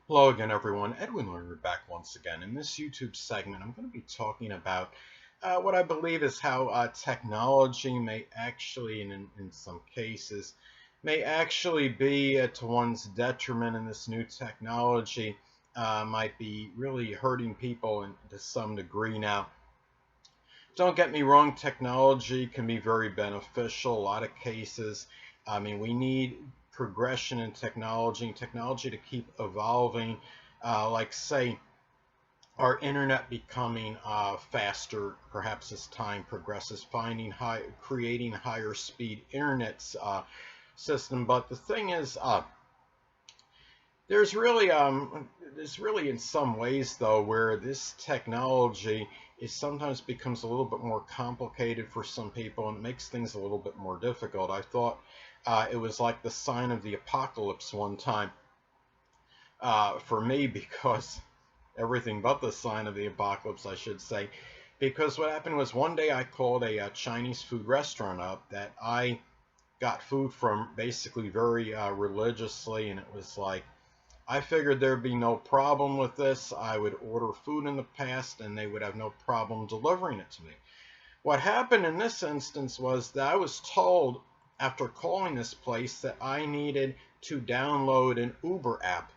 Hello again, everyone. Edwin Learnard back once again. In this YouTube segment, I'm going to be talking about what I believe is how technology may actually, and in some cases, may actually be to one's detriment, and this new technology might be really hurting people to some degree now. Don't get me wrong, technology can be very beneficial. A lot of cases, I mean, we need progression in technology to keep evolving. Like, say, our internet becoming faster, perhaps as time progresses, creating higher speed internet system. But the thing is, there's really in some ways though where this technology is sometimes becomes a little bit more complicated for some people and it makes things a little bit more difficult. I thought it was like the sign of the apocalypse one time for me because everything but the sign of the apocalypse, I should say. Because what happened was one day I called a Chinese food restaurant up that I got food from basically very religiously, and it was like I figured there'd be no problem with this. I would order food in the past and they would have no problem delivering it to me. What happened in this instance was that I was told after calling this place that I needed to download an Uber app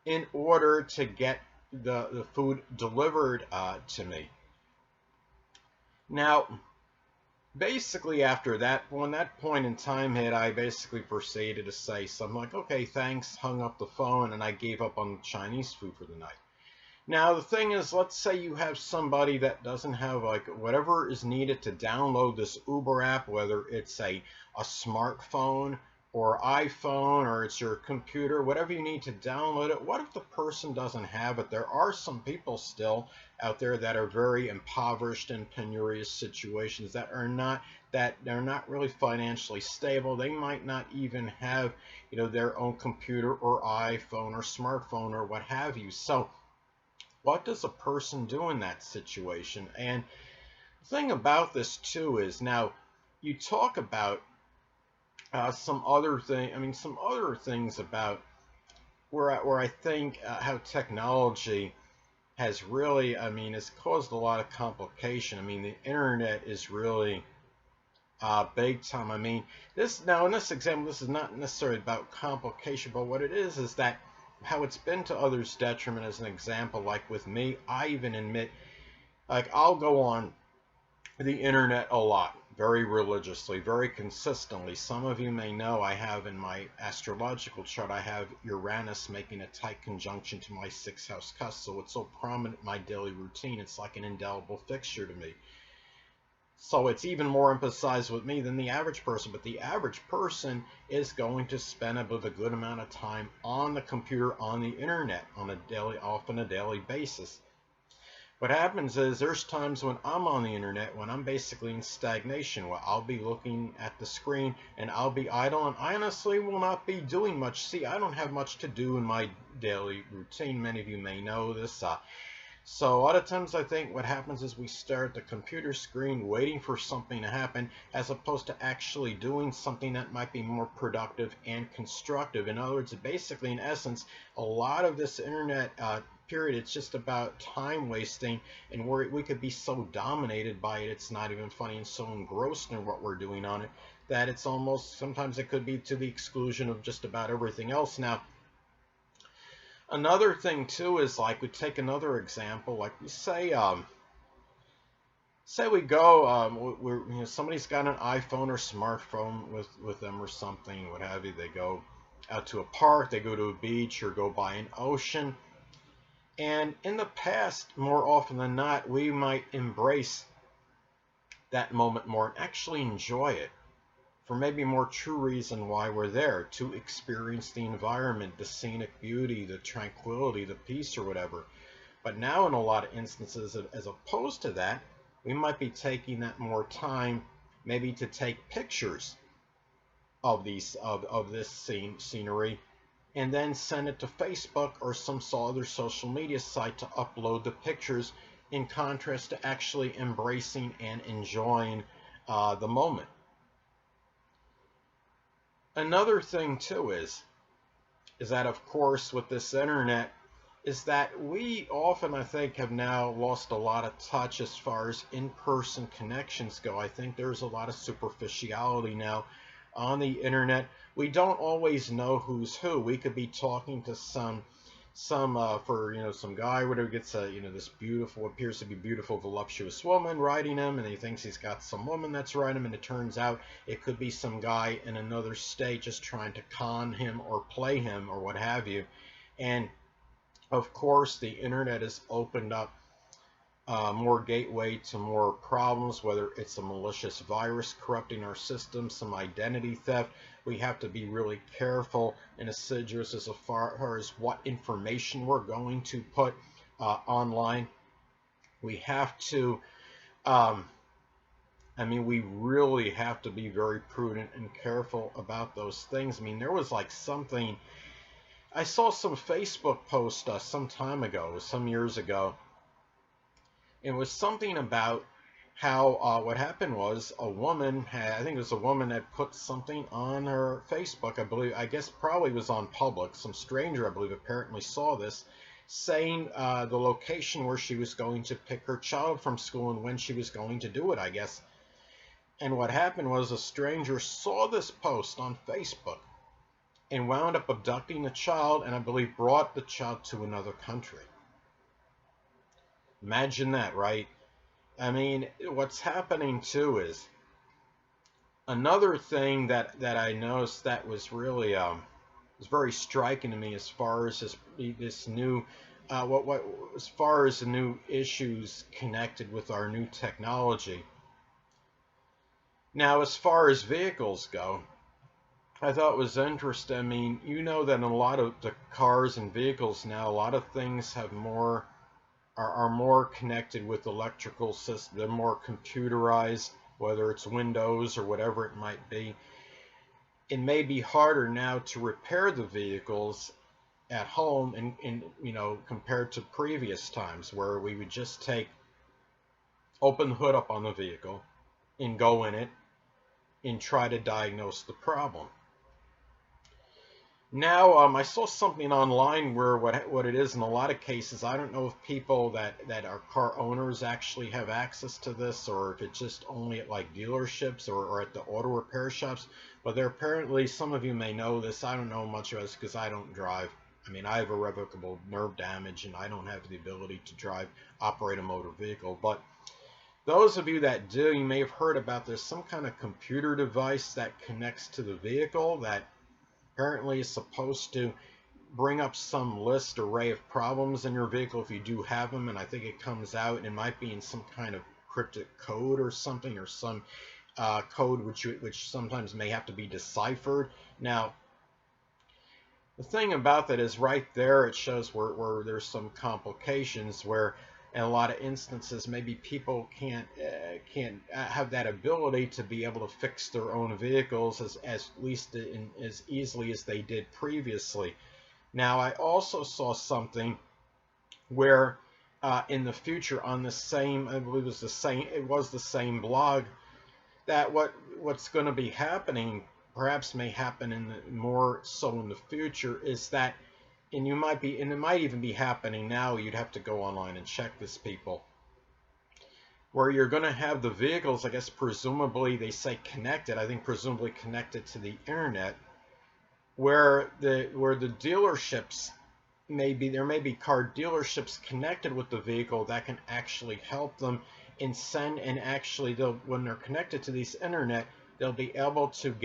in order to get the food delivered to me. Now, basically after that, when that point in time hit, I basically proceeded to say something like, okay, thanks, hung up the phone, and I gave up on Chinese food for the night. Now, the thing is, let's say you have somebody that doesn't have like whatever is needed to download this Uber app, whether it's a smartphone or iPhone or it's your computer, whatever you need to download it. What if the person doesn't have it? There are some people still out there that are very impoverished and penurious situations that they're not really financially stable. They might not even have, their own computer or iPhone or smartphone or what have you. So what does a person do in that situation? And the thing about this too is now you talk about some other things about where I think how technology has really, has caused a lot of complication. I mean, the internet is really big time. I mean, this now in this example, this is not necessarily about complication, but what it is that how it's been to others' detriment. As an example, like with me, I even admit, like I'll go on the internet a lot, very religiously, very consistently. Some of you may know I have in my astrological chart, I have Uranus making a tight conjunction to my sixth house cusp, so it's so prominent in my daily routine. It's like an indelible fixture to me. So it's even more emphasized with me than the average person, but the average person is going to spend about a good amount of time on the computer, on the internet, often a daily basis. What happens is there's times when I'm on the internet, when I'm basically in stagnation, where I'll be looking at the screen and I'll be idle and I honestly will not be doing much. See, I don't have much to do in my daily routine. Many of you may know this. So a lot of times I think what happens is we stare at the computer screen waiting for something to happen as opposed to actually doing something that might be more productive and constructive. In other words, basically in essence, a lot of this internet period, it's just about time wasting, and we could be so dominated by it, it's not even funny, and so engrossed in what we're doing on it that it's almost, sometimes it could be to the exclusion of just about everything else. Now, another thing too is like we take another example, like we say we go, somebody's got an iPhone or smartphone with them or something, what have you. They go out to a park, they go to a beach, or go by an ocean. And in the past, more often than not, we might embrace that moment more and actually enjoy it for maybe more true reason why we're there, to experience the environment, the scenic beauty, the tranquility, the peace, or whatever. But now in a lot of instances, as opposed to that, we might be taking that more time maybe to take pictures of this scenery and then send it to Facebook or some other social media site to upload the pictures, in contrast to actually embracing and enjoying the moment. Another thing too is is that, of course, with this internet, is that we often, I think, have now lost a lot of touch as far as in-person connections go. I think there's a lot of superficiality now on the internet. We don't always know who's who. We could be talking to some guy, whatever, gets this beautiful, appears to be beautiful, voluptuous woman writing him, and he thinks he's got some woman that's writing him, and it turns out it could be some guy in another state just trying to con him or play him or what have you. And of course, the internet has opened up more gateway to more problems, whether it's a malicious virus corrupting our system, some identity theft. We have to be really careful and assiduous as far as what information we're going to put online. We have to, we really have to be very prudent and careful about those things. I mean, there was like something, I saw some Facebook post some time ago, some years ago. It was something about how what happened was a woman had, I think it was a woman that put something on her Facebook, I guess probably was on public. Some stranger, I believe, apparently saw this, saying the location where she was going to pick her child from school and when she was going to do it, I guess. And what happened was a stranger saw this post on Facebook and wound up abducting the child, and I believe brought the child to another country. Imagine that, right? I mean, what's happening too is another thing that I noticed that was really was very striking to me as far as this new as far as the new issues connected with our new technology. Now, as far as vehicles go, I thought it was interesting. I mean, you know that in a lot of the cars and vehicles now, a lot of things have more are more connected with electrical systems. They're more computerized, whether it's Windows or whatever it might be. It may be harder now to repair the vehicles at home and compared to previous times where we would just open the hood up on the vehicle and go in it and try to diagnose the problem. Now, I saw something online where what it is in a lot of cases, I don't know if people that are car owners actually have access to this, or if it's just only at like dealerships or at the auto repair shops, but there apparently, some of you may know this, I don't know much of this because I don't drive. I mean, I have irrevocable nerve damage and I don't have the ability to operate a motor vehicle, but those of you that do, you may have heard about this, some kind of computer device that connects to the vehicle that apparently is supposed to bring up some list array of problems in your vehicle if you do have them, and I think it comes out and it might be in some kind of cryptic code or something, or some code which sometimes may have to be deciphered. Now, the thing about that is right there it shows where there's some complications where in a lot of instances maybe people can't have that ability to be able to fix their own vehicles as least as easily as they did previously. Now, I also saw something where in the future on the same, I believe it was the same blog, that what's going to be happening, perhaps may happen more so in the future, is that, and it might even be happening now, you'd have to go online and check this, people, where you're going to have the vehicles, I guess presumably they say connected, I think presumably connected to the internet, where the dealerships there may be car dealerships connected with the vehicle that can actually help them and actually when they're connected to this internet, they'll be able to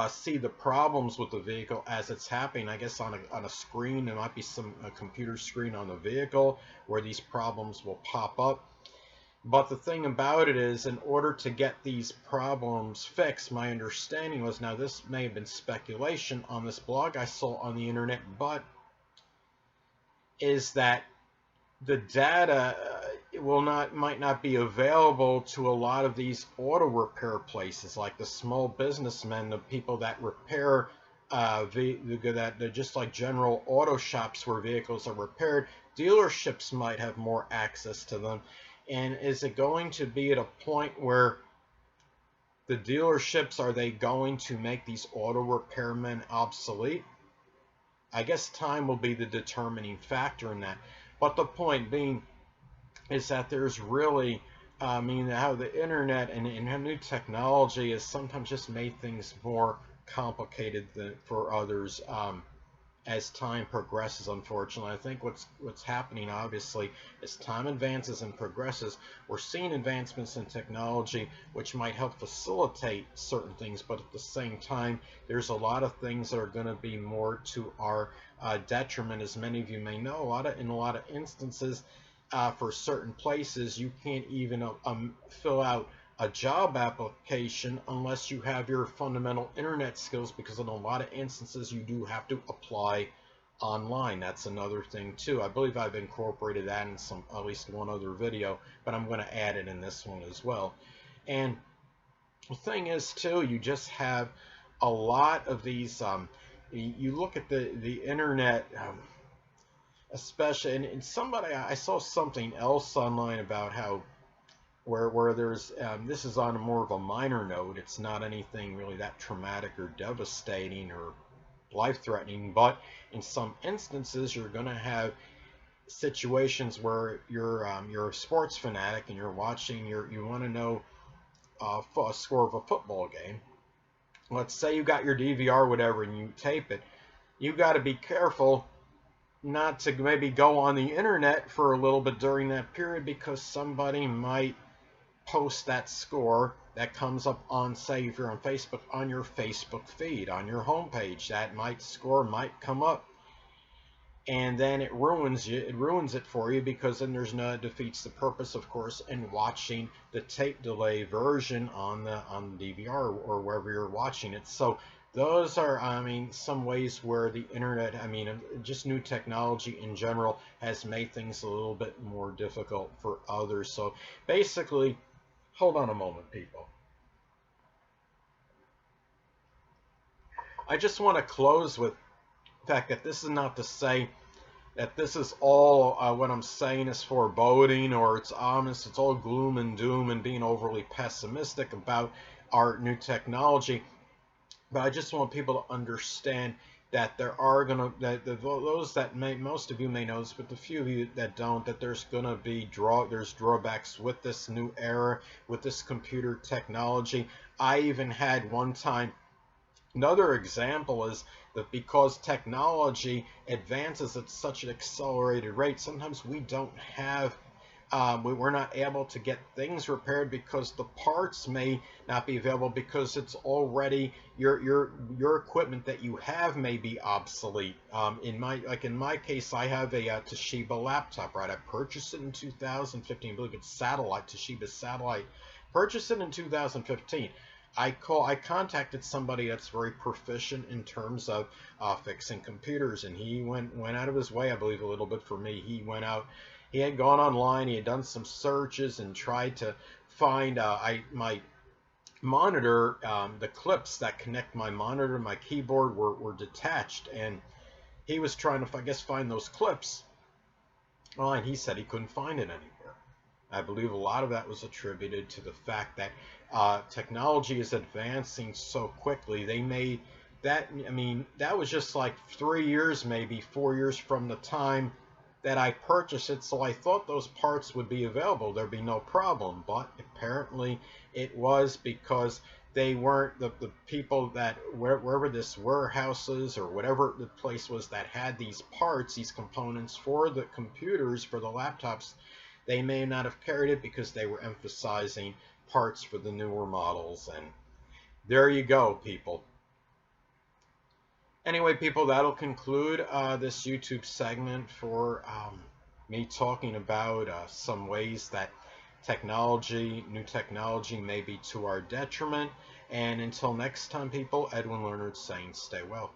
see the problems with the vehicle as it's happening. I guess on a screen, there might be a computer screen on the vehicle where these problems will pop up. But the thing about it is, in order to get these problems fixed, my understanding was, now this may have been speculation on this blog I saw on the internet, but is that the data might not be available to a lot of these auto repair places, like the small businessmen, the people that repair they're just like general auto shops where vehicles are repaired. Dealerships might have more access to them. And is it going to be at a point where the dealerships, are they going to make these auto repairmen obsolete? I guess time will be the determining factor in that. But the point being is that there's really, I mean, how the internet and how new technology has sometimes just made things more complicated for others. As time progresses, unfortunately. I think what's happening, obviously, as time advances and progresses, we're seeing advancements in technology which might help facilitate certain things, but at the same time, there's a lot of things that are going to be more to our detriment. As many of you may know, in a lot of instances, for certain places, you can't even fill out a job application unless you have your fundamental internet skills, because in a lot of instances you do have to apply online. That's another thing too. I believe I've incorporated that in at least one other video, but I'm going to add it in this one as well. And the thing is too, you just have a lot of these, you look at the internet, especially, and somebody, I saw something else online about how where there's this is on more of a minor note. It's not anything really that traumatic or devastating or life-threatening, but in some instances you're going to have situations where you're a sports fanatic and you're watching, you want to know a score of a football game. Let's say you got your DVR or whatever and you tape it. You got to be careful not to maybe go on the internet for a little bit during that period, because somebody might post that score that comes up on, say if you're on Facebook, on your Facebook feed, on your homepage. That score might come up, and then it ruins it for you, because then it defeats the purpose, of course, in watching the tape delay version on the DVR or wherever you're watching it. So those are, I mean, some ways where the internet, I mean, just new technology in general has made things a little bit more difficult for others. So basically, hold on a moment, people. I just want to close with the fact that this is not to say that this is all what I'm saying is foreboding or it's ominous. It's all gloom and doom and being overly pessimistic about our new technology. But I just want people to understand that there are those that most of you may know this, but the few of you that don't, that there's gonna be drawbacks with this new era, with this computer technology. I even had one time, another example is that because technology advances at such an accelerated rate, sometimes we don't have we're not able to get things repaired because the parts may not be available, because it's already your equipment that you have may be obsolete. In my case, I have a Toshiba laptop, right? I purchased it in 2015. I believe it's Toshiba satellite. Purchased it in 2015. I contacted somebody that's very proficient in terms of fixing computers, and he went out of his way, I believe, a little bit for me. He had gone online, he had done some searches and tried to find my monitor, the clips that connect my monitor and my keyboard were detached, and he was trying to, I guess, find those clips. Well, and he said he couldn't find it anywhere. I believe a lot of that was attributed to the fact that technology is advancing so quickly. They made that, I mean, that was just like 3 years, maybe 4 years from the time that I purchased it, so I thought those parts would be available, there'd be no problem, but apparently it was, because they weren't, the people that, wherever this warehouse is or whatever the place was that had these parts, these components for the computers, for the laptops, they may not have carried it because they were emphasizing parts for the newer models. And there you go, people. Anyway, people, that'll conclude this YouTube segment for me talking about some ways that new technology may be to our detriment. And until next time, people, Edwin Learnard saying stay well.